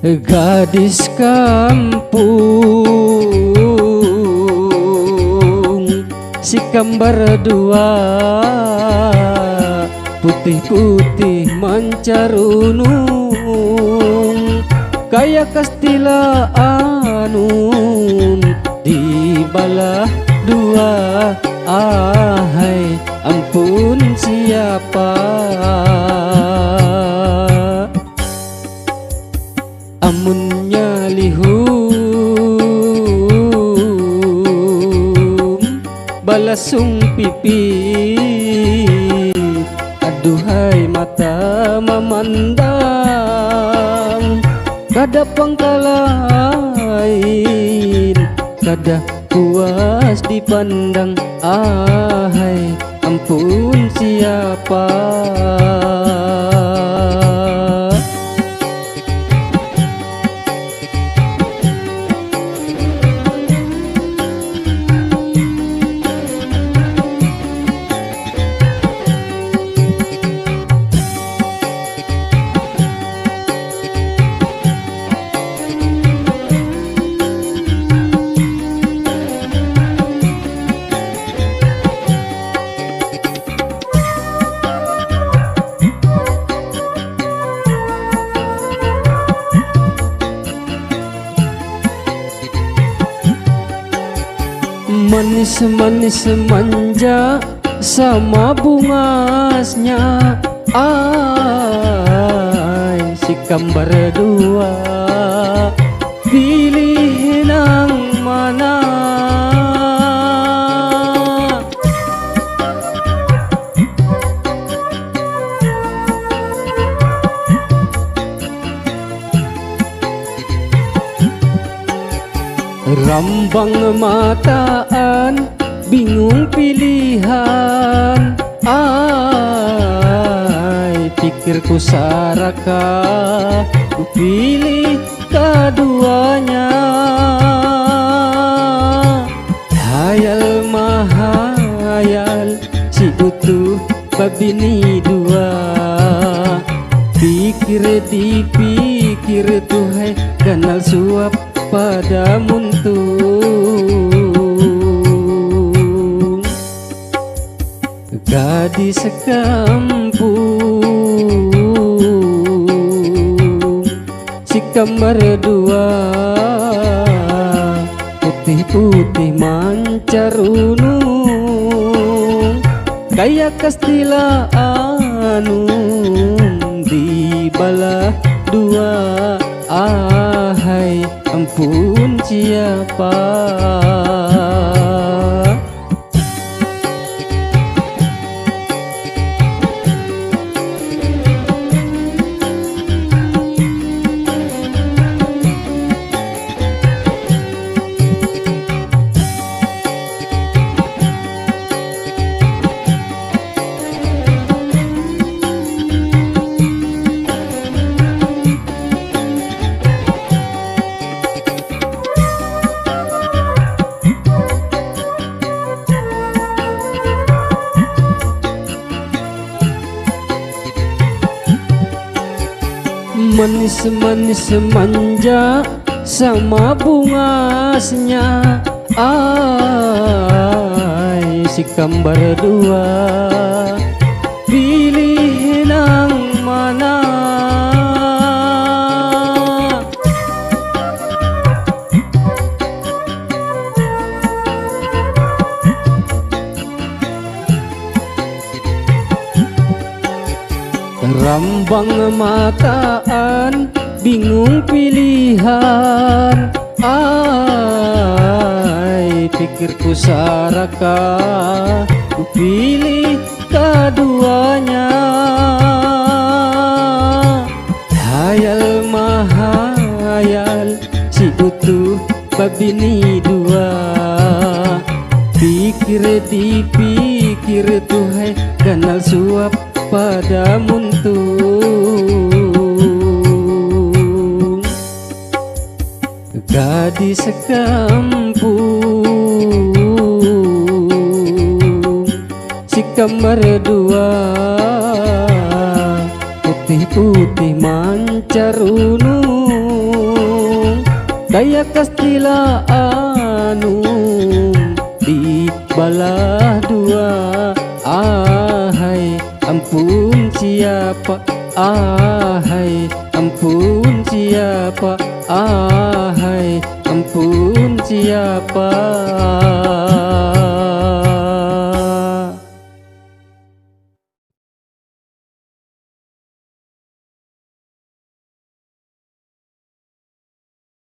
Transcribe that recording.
Gadis kampung si kembar dua, putih-putih mancarunung kaya kastila anun di balah dua. Ahai ampun siapa amunnya lihum balasung pipi. Aduhai mata memandang kada pangkalain, kada puas dipandang. Ahai ampun siapa manis-manis manja sama bungasnya. Ai si kembar dua, pilih nang mana? Rambang mataan, bingung pilihan. Ai pikirku saraka, ku pilih keduanya. Hayal mahayal, si utuh babini dua. Pikir dipikir tuhai, kenal suap pada muntung. Gadis kampung si kembar dua, putih-putih mancarunung kaya kastila anun di balah dua. Ahai ampun siapa manis-manis manja sama bungasnya. Ai si kembar dua, pilih nang mana? Rambang mataan, bingung pilihan. Ai pikirku saraka, ku pilih keduanya. Hayal mahayal, si utuh babini dua. Pikir dipikir tuhai, kenal suap pada muntung. Gadis kampung si kembar dua, putih-putih mancarunung Kayak kastila anu di balah dua. Ahai ampun siapa, ahai ampun siapa, ahai ampun siapa.